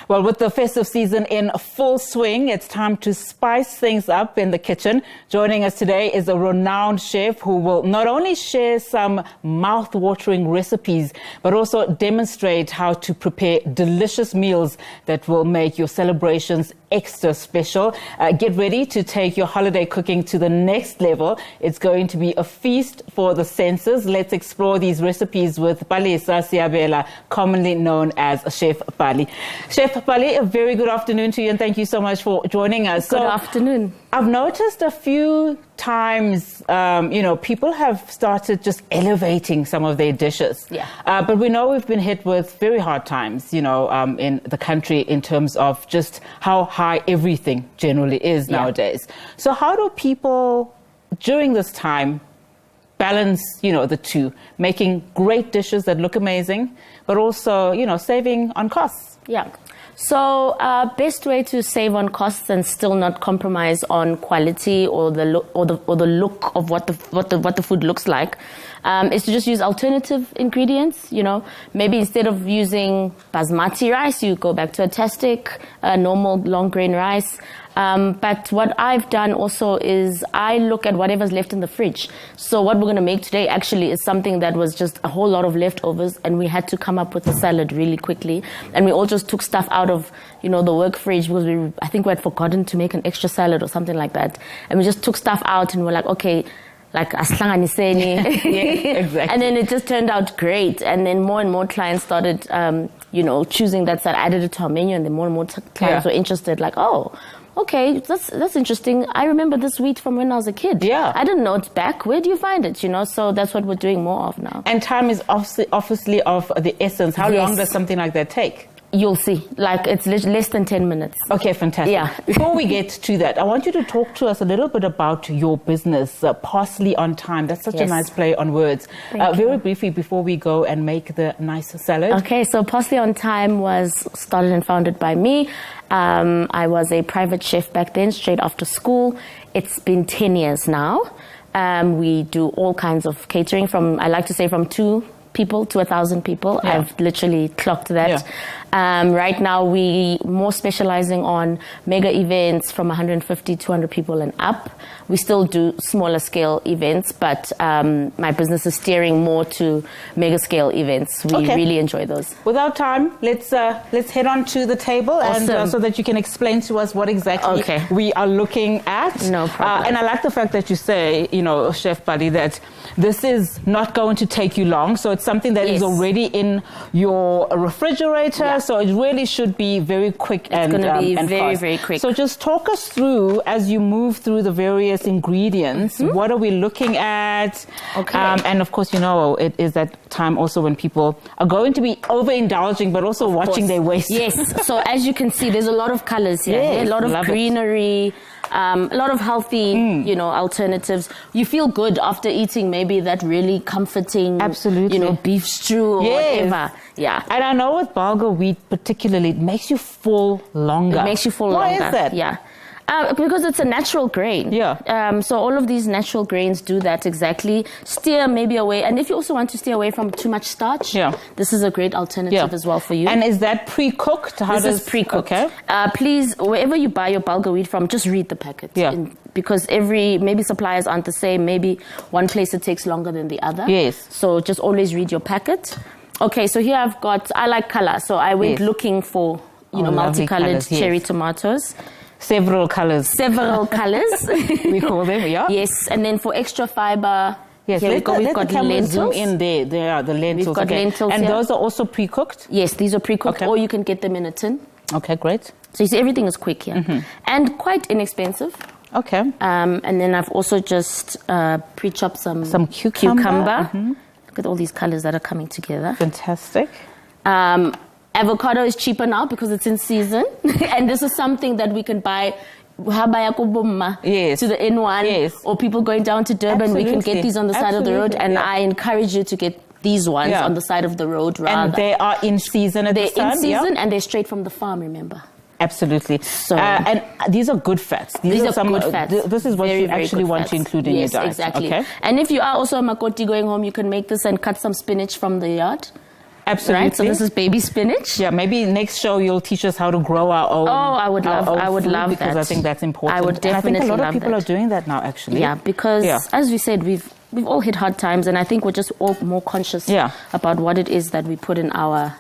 Well, with the festive season in full swing, it's time to spice things up in the kitchen. Joining us today is a renowned chef who will not only share some mouth-watering recipes, but also demonstrate how to prepare delicious meals that will make your celebrations extra special. Get ready to take your holiday cooking to the next level. It's going to be a feast for the senses. Let's explore these recipes with Pali, commonly known as Chef Pali. Chef Pali, a very good afternoon to you, and thank you so much for joining us. Good afternoon. I've noticed a few times, people have started just elevating some of their dishes. Yeah. But we know we've been hit with very hard times, in the country in terms of just how high everything generally is nowadays. So how do people during this time balance, the two, making great dishes that look amazing, but also, saving on costs? Yeah. So, best way to save on costs and still not compromise on quality or the look look of what the food looks like, is to just use alternative ingredients. Maybe instead of using basmati rice, you go back to a tastic, normal long grain rice. But what I've done also is I look at whatever's left in the fridge. So what we're going to make today actually is something that was just a whole lot of leftovers, and we had to come up with a salad really quickly. And we all just took stuff out of, the work fridge because I think we had forgotten to make an extra salad or something like that. And we just took stuff out and we're like, okay, like aslanganiseni. Yeah, exactly. And then it just turned out great. And then more and more clients started, choosing that salad, added it to our menu, and then more and more clients were interested, like, oh, okay, that's interesting. I remember this wheat from when I was a kid. Yeah. I didn't know it's back. Where do you find it? So that's what we're doing more of now. And time is obviously of the essence. How long does something like that take? You'll see. Like, it's less than 10 minutes. Okay, fantastic. Yeah. Before we get to that, I want you to talk to us a little bit about your business, Parsley on Time. That's such a nice play on words. Very briefly, before we go and make the nice salad. Okay, so Parsley on Time was started and founded by me. I was a private chef back then, straight after school. It's been 10 years now. We do all kinds of catering from 2 people to 1,000 people. Yeah. I've literally clocked that. Yeah. Right now, we more specializing on mega events from 150, 200 people and up. We still do smaller scale events, but my business is steering more to mega scale events. We really enjoy those. Without time, let's head on to the table. Awesome. And so that you can explain to us what exactly we are looking at. No problem. And I like the fact that you say, Chef Pali, that this is not going to take you long. So it's something that is already in your refrigerator. Yeah. So it really should be very quick and fast. It's going to be very, very quick. So just talk us through, as you move through the various ingredients, what are we looking at? Okay. And of course, it is that time also when people are going to be overindulging, but also watching their waist. Yes. So as you can see, there's a lot of colors here. Yes, a lot of greenery. A lot of healthy, alternatives. You feel good after eating maybe that really comforting, beef stew or whatever. Yeah. And I know with bulgur wheat particularly, it makes you full longer. It makes you full longer. Why is that? Yeah. Because it's a natural grain. Yeah. So all of these natural grains do that exactly. Steer maybe away. And if you also want to stay away from too much starch, this is a great alternative as well for you. And is that pre-cooked? This is pre-cooked. Okay. Please, wherever you buy your bulgur wheat from, just read the packet. Yeah. Because maybe suppliers aren't the same. Maybe one place it takes longer than the other. Yes. So just always read your packet. Okay, so here I like color. So I went looking for, multicolored cherry tomatoes. Several colors. We call them, Yes, and then for extra fiber, we've got lentils. Zoom in there. There are the lentils. We've got lentils. And those are also pre-cooked? Yes, these are pre-cooked, or you can get them in a tin. Okay, great. So you see, everything is quick here. And quite inexpensive. Okay. And then I've also just pre-chopped some cucumber. Look at all these colors that are coming together. Fantastic. Avocado is cheaper now because it's in season. And this is something that we can buy to the N1 or people going down to Durban. Absolutely. We can get these on the side of the road, and I encourage you to get these ones on the side of the road rather. And they are in season at this time? They're in season and they're straight from the farm, remember. Absolutely. So, and these are good fats. These are some good fats. This is what you actually want to include in your diet. Yes, exactly. Okay? And if you are also a makoti going home, you can make this and cut some spinach from the yard. Absolutely. Right? So this is baby spinach. Yeah, maybe next show you'll teach us how to grow our own. Oh, I would love because that. I think that's important. I would definitely and I think a lot love of people that. are doing that now, actually. Yeah, because as we said, we've all hit hard times, and I think we're just all more conscious about what it is that we put in our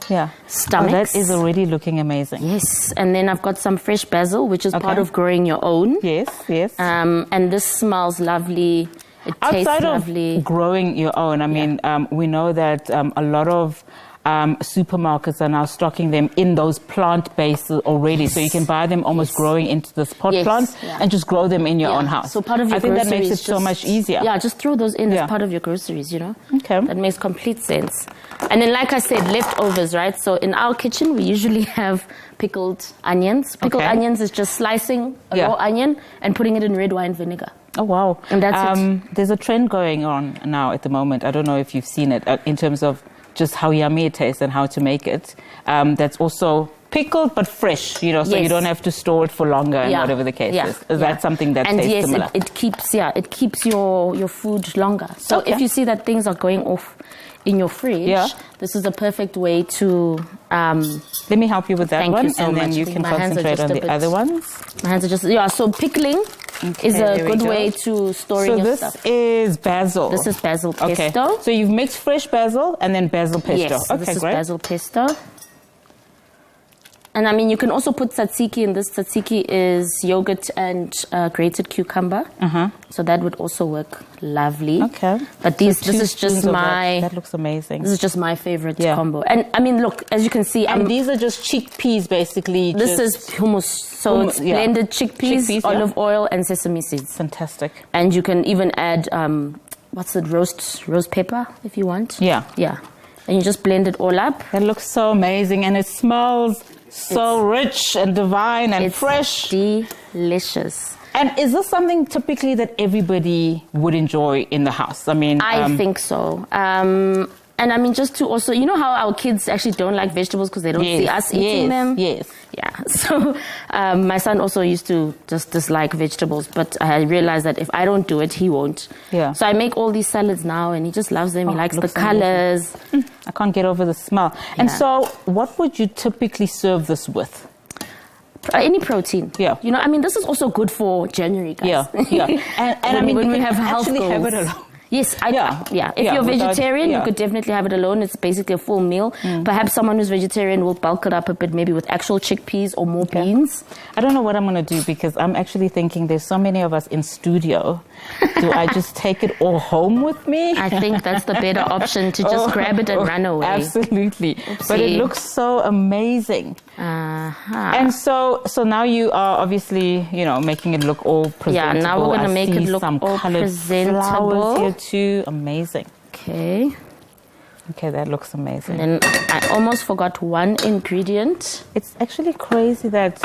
stomachs. Oh, that is already looking amazing. Yes, and then I've got some fresh basil, which is part of growing your own. Yes, yes. And this smells lovely. It tastes lovely. Of growing your own, I mean, we know that a lot of supermarkets are now stocking them in those plant bases already. So you can buy them almost growing into this pot plants and just grow them in your own house. So part of your I think groceries, that makes it so much easier. Yeah, just throw those in as part of your groceries, you know. Okay. That makes complete sense. And then, like I said, leftovers, right? So in our kitchen, we usually have pickled onions. Pickled onions is just slicing a raw onion and putting it in red wine vinegar. Oh, wow. And that's it. There's a trend going on now at the moment. I don't know if you've seen it in terms of just how yummy it tastes and how to make it. That's also pickled but fresh, you know, so you don't have to store it for longer and whatever the case is. Is that something that tastes similar? And yes, it keeps your food longer. So if you see that things are going off in your fridge, this is a perfect way to... let me help you with that one, and then you can concentrate on the other ones. My hands are just... Yeah, so pickling is a good way to storing your stuff. So this is basil. This is basil pesto. Okay. So you've mixed fresh basil and then basil pesto. Yes, okay, this is great. basil pesto. And I mean, you can also put tzatziki in this. Tzatziki is yogurt and grated cucumber. So that would also work lovely. Okay. But this is just my... That looks amazing. This is just my favorite combo. And I mean, look, as you can see... And these are just chickpeas, basically. This is hummus. So it's blended chickpeas, olive oil, and sesame seeds. Fantastic. And you can even add, what's it, roast pepper, if you want. Yeah. Yeah. And you just blend it all up. That looks so amazing, and it smells so rich and divine and fresh. Delicious. And is this something typically that everybody would enjoy in the house? I mean... I think so. And I mean, just to also, you know how our kids actually don't like vegetables because they don't see us eating them? Yes. Yeah. So my son also used to just dislike vegetables, but I realized that if I don't do it, he won't. Yeah. So I make all these salads now, and he just loves them. He likes the colors. I can't get over the smell. And so what would you typically serve this with? Any protein. Yeah. You know, I mean, this is also good for January, guys. Yeah. And I mean, when we have health goals. have it alone. Yes, If you're vegetarian, you could definitely have it alone. It's basically a full meal. Perhaps someone who's vegetarian will bulk it up a bit, maybe with actual chickpeas or more beans. I don't know what I'm going to do because I'm actually thinking there's so many of us in studio. Do I just take it all home with me? I think that's the better option, to just grab it and run away. Absolutely. Oopsie. But it looks so amazing. And so now you are obviously, you know, making it look all presentable. Yeah, now we're going to make it look some all presentable. Flowers here too. Amazing. Okay, that looks amazing. And then I almost forgot one ingredient. It's actually crazy that,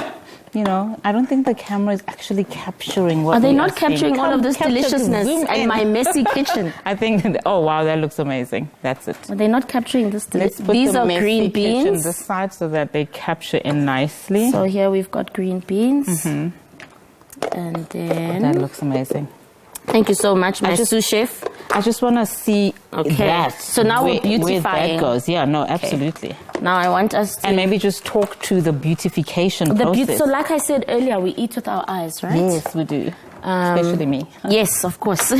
you know, I don't think the camera is actually capturing what Are they we not are seeing. capturing all of this deliciousness and my messy kitchen? I think, oh wow, that looks amazing. That's it. Are they not capturing this deliciousness? These are green beans. This side so that they capture in nicely. So here we've got green beans. And then... that looks amazing. Thank you so much, my sous chef. I just want to see that. So now we're beautifying. Where that goes. Yeah, no, absolutely. Now I want us to... And maybe just talk to the beautification process. So like I said earlier, we eat with our eyes, right? Yes, we do. Especially me. Yes, of course.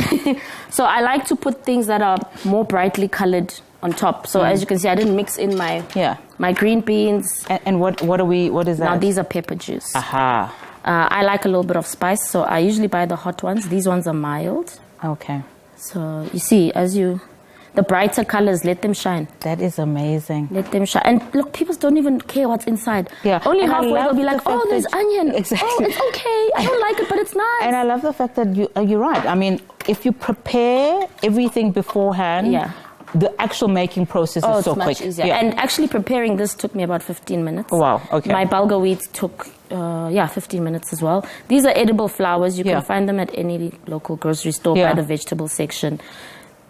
So I like to put things that are more brightly colored on top. So as you can see, I didn't mix in my green beans. And what is that? Now these are pepper juice. Aha. I like a little bit of spice, so I usually buy the hot ones. These ones are mild. Okay. So you see, the brighter colors, let them shine. That is amazing. Let them shine. And look, people don't even care what's inside. Yeah. Only halfway they'll be like, oh, there's onion. Exactly. Oh, it's okay. I don't like it, but it's nice. And I love the fact that you're right. I mean, if you prepare everything beforehand, the actual making process is so quick. Much easier. Yeah. And actually preparing this took me about 15 minutes. Oh, wow, okay. My bulgur wheat took 15 minutes as well. These are edible flowers. You can find them at any local grocery store by the vegetable section.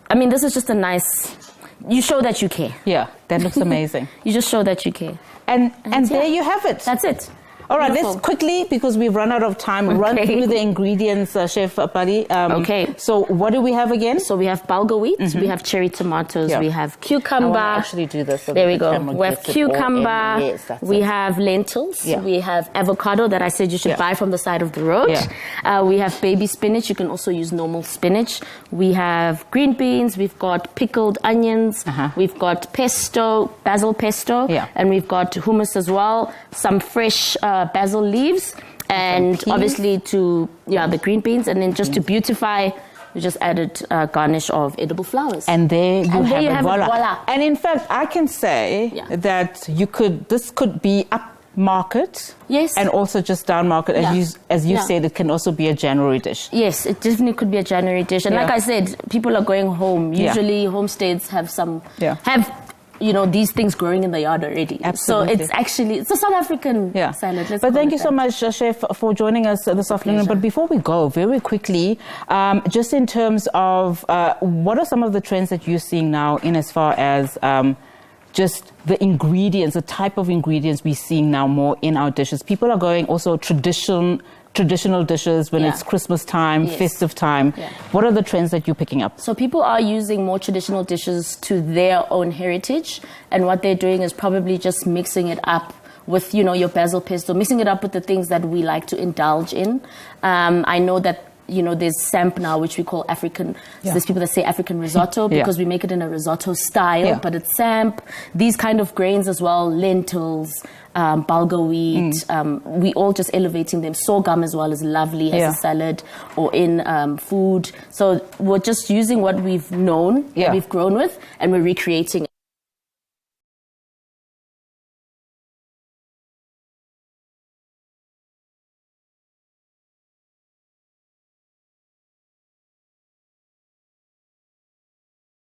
I mean, this is just a nice... You show that you care. Yeah, that looks amazing. You just show that you care. And there you have it. That's it. All right, Beautiful. let's quickly, because we've run out of time, run through the ingredients, Chef Pali. Okay. So what do we have again? So we have bulgur wheat, we have cherry tomatoes, we have cucumber. I want to actually do this. So there that we the go. camera We have gets it all in. cucumber. Yes, that's we it. have lentils. Yeah. We have avocado that I said you should buy from the side of the road. Yeah. We have baby spinach. You can also use normal spinach. We have green beans. We've got pickled onions. We've got pesto, basil pesto. Yeah. And we've got hummus as well. Some fresh basil leaves. And obviously the green beans. And then just to beautify, we just added garnish of edible flowers. And there you have it. Voila. And in fact, I can say that this could be upmarket. Yes. And also just down market. As you said, it can also be a January dish. Yes, it definitely could be a January dish. And like I said, people are going home. Usually homesteads have these things growing in the yard already. Absolutely. So it's a South African salad. But thank you so much, Chef, for joining us this afternoon. But before we go, very quickly, just in terms of what are some of the trends that you're seeing now in as far as just the ingredients, the type of ingredients we're seeing now more in our dishes? People are going also traditional dishes when it's Christmas time, festive time. What are the trends that you're picking up? So people are using more traditional dishes to their own heritage, and what they're doing is probably just mixing it up with, your basil pesto, mixing it up with the things that we like to indulge in. I know that there's samp now, which we call African. So there's people that say African risotto because we make it in a risotto style, but it's samp. These kind of grains as well, lentils, bulgur wheat. We all just elevating them. Sorghum as well is lovely as a salad or in food. So we're just using what we've known, we've grown with, and we're recreating